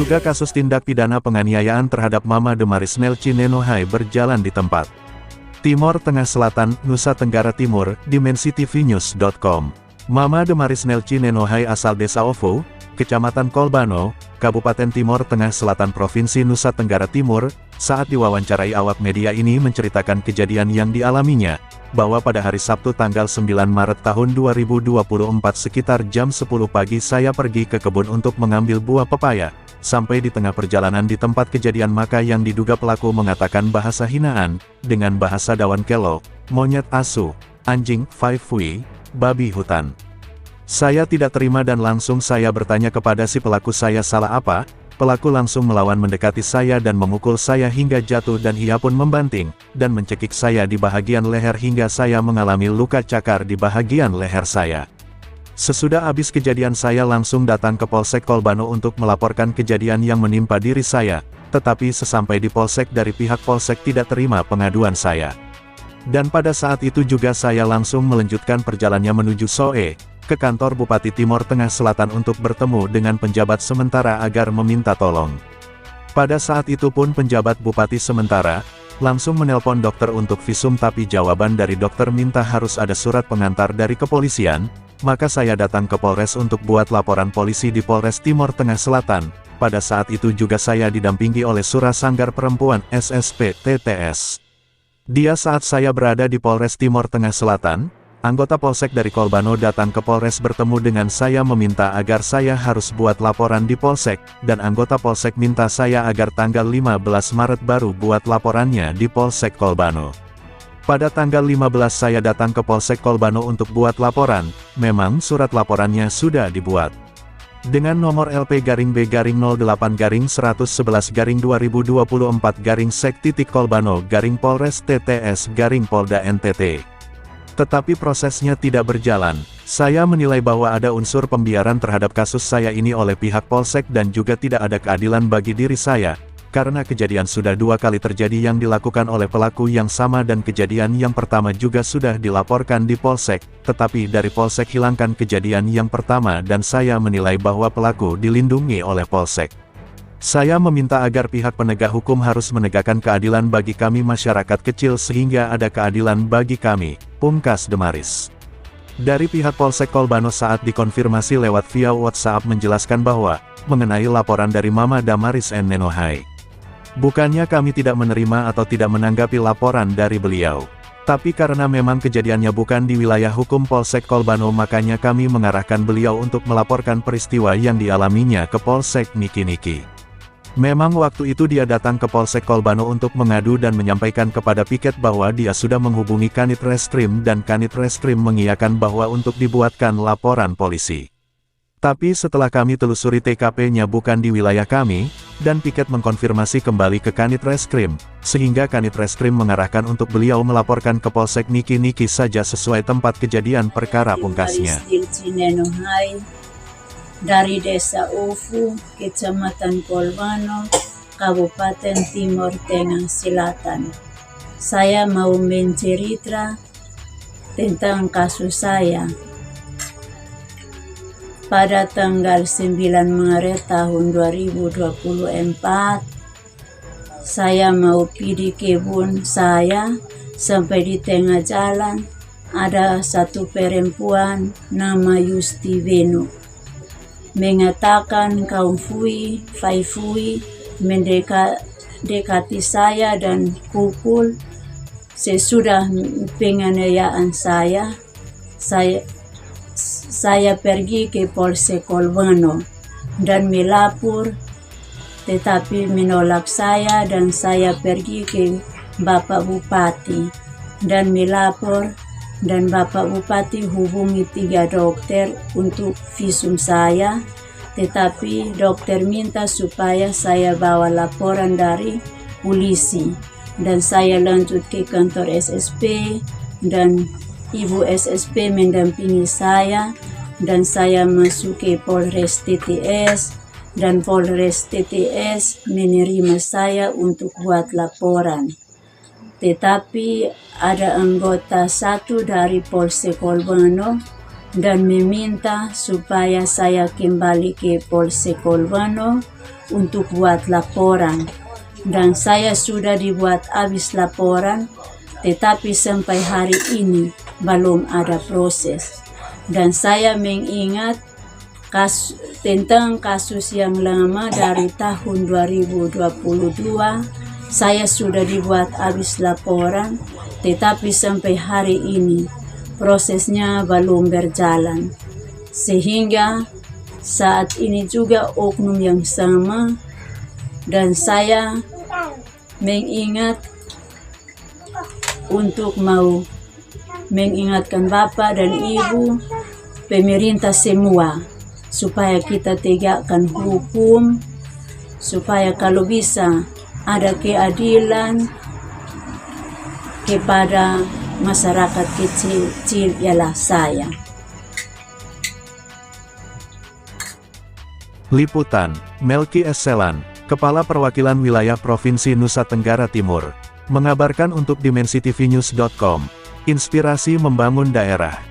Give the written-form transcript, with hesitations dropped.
Diduga kasus tindak pidana penganiayaan terhadap Mama Damaris Nelci Nenohai berjalan di tempat Timor Tengah Selatan, Nusa Tenggara Timur, dimensitv.news.com. Mama Damaris Nelci Nenohai asal Desa Ovo, Kecamatan Kolbano, Kabupaten Timor Tengah Selatan Provinsi Nusa Tenggara Timur, saat diwawancarai awak media ini menceritakan kejadian yang dialaminya, bahwa pada hari Sabtu tanggal 9 Maret tahun 2024 sekitar jam 10 pagi saya pergi ke kebun untuk mengambil buah pepaya. Sampai di tengah perjalanan di tempat kejadian maka yang diduga pelaku mengatakan bahasa hinaan, dengan bahasa dawan kelok, monyet asu, anjing, faifui, babi hutan. Saya tidak terima dan langsung saya bertanya kepada si pelaku saya salah apa. Pelaku langsung melawan mendekati saya dan memukul saya hingga jatuh dan ia pun membanting, dan mencekik saya di bahagian leher hingga saya mengalami luka cakar di bahagian leher saya. Sesudah habis kejadian saya langsung datang ke Polsek Kolbano untuk melaporkan kejadian yang menimpa diri saya, tetapi sesampai di Polsek dari pihak Polsek tidak terima pengaduan saya. Dan pada saat itu juga saya langsung melanjutkan perjalanannya menuju Soe, ke kantor Bupati Timor Tengah Selatan untuk bertemu dengan penjabat sementara agar meminta tolong. Pada saat itu pun penjabat Bupati sementara, langsung menelpon dokter untuk visum tapi jawaban dari dokter minta harus ada surat pengantar dari kepolisian, maka saya datang ke Polres untuk buat laporan polisi di Polres Timor Tengah Selatan. Pada saat itu juga saya didampingi oleh Surasanggar Perempuan SSP TTS. Dia saat saya berada di Polres Timor Tengah Selatan, anggota Polsek dari Kolbano datang ke Polres bertemu dengan saya meminta agar saya harus buat laporan di Polsek, dan anggota Polsek minta saya agar tanggal 15 Maret baru buat laporannya di Polsek Kolbano. Pada tanggal 15 saya datang ke Polsek Kolbano untuk buat laporan, memang surat laporannya sudah dibuat. Dengan nomor LP-08-011-2024-Sek-Kolbano-Polres TTS-Polda NTT. Tetapi prosesnya tidak berjalan. Saya menilai bahwa ada unsur pembiaran terhadap kasus saya ini oleh pihak Polsek dan juga tidak ada keadilan bagi diri saya. Karena kejadian sudah 2 kali terjadi yang dilakukan oleh pelaku yang sama dan kejadian yang pertama juga sudah dilaporkan di Polsek, tetapi dari Polsek hilangkan kejadian yang pertama dan saya menilai bahwa pelaku dilindungi oleh Polsek. Saya meminta agar pihak penegak hukum harus menegakkan keadilan bagi kami masyarakat kecil sehingga ada keadilan bagi kami, pungkas Damaris. Dari pihak Polsek Kolbano saat dikonfirmasi lewat via WhatsApp menjelaskan bahwa, mengenai laporan dari Mama Damaris Nenohai. Bukannya kami tidak menerima atau tidak menanggapi laporan dari beliau. Tapi karena memang kejadiannya bukan di wilayah hukum Polsek Kolbano makanya kami mengarahkan beliau untuk melaporkan peristiwa yang dialaminya ke Polsek Niki-Niki. Memang waktu itu dia datang ke Polsek Kolbano untuk mengadu dan menyampaikan kepada piket bahwa dia sudah menghubungi Kanit Reskrim dan Kanit Reskrim mengiyakan bahwa untuk dibuatkan laporan polisi. Tapi setelah kami telusuri TKP-nya bukan di wilayah kami, dan piket mengkonfirmasi kembali ke Kanit Reskrim, sehingga Kanit Reskrim mengarahkan untuk beliau melaporkan ke Polsek Niki-Niki saja sesuai tempat kejadian perkara pungkasnya. Dari Desa Ovo, Kecamatan Kolbano, Kabupaten Timor Tengah Selatan. Saya mau mencerita tentang kasus saya. Pada tanggal 9 Maret tahun 2024, saya mau pergi kebun saya, sampai di tengah jalan, ada satu perempuan nama Yusti Venu. Mengatakan kaum fui, mendekati saya dan pukul. Sesudah penganiayaan saya pergi ke Polsek Kolbano dan melapor, tetapi menolak saya dan saya pergi ke Bapak Bupati dan melapor, dan Bapak Bupati hubungi 3 dokter untuk visum saya, tetapi dokter minta supaya saya bawa laporan dari polisi, dan saya lanjut ke kantor SSP dan Ibu SSP mendampingi saya, dan saya masuk ke Polres TTS, dan Polres TTS menerima saya untuk buat laporan. Tetapi ada anggota satu dari Polsek Kolbano dan meminta supaya saya kembali ke Polsek Kolbano untuk buat laporan. Dan saya sudah dibuat habis laporan, tetapi sampai hari ini belum ada proses. Dan saya mengingat tentang kasus yang lama dari tahun 2022, saya sudah dibuat habis laporan, tetapi sampai hari ini prosesnya belum berjalan. Sehingga saat ini juga oknum yang sama, dan saya mengingat untuk mau mengingatkan Bapak dan Ibu, pemerintah semua, supaya kita tegakkan hukum, supaya kalau bisa ada keadilan kepada masyarakat kecil ialah saya. Liputan, Melki Esselan, Kepala Perwakilan Wilayah Provinsi Nusa Tenggara Timur, mengabarkan untuk dimensitivinews.com, inspirasi membangun daerah.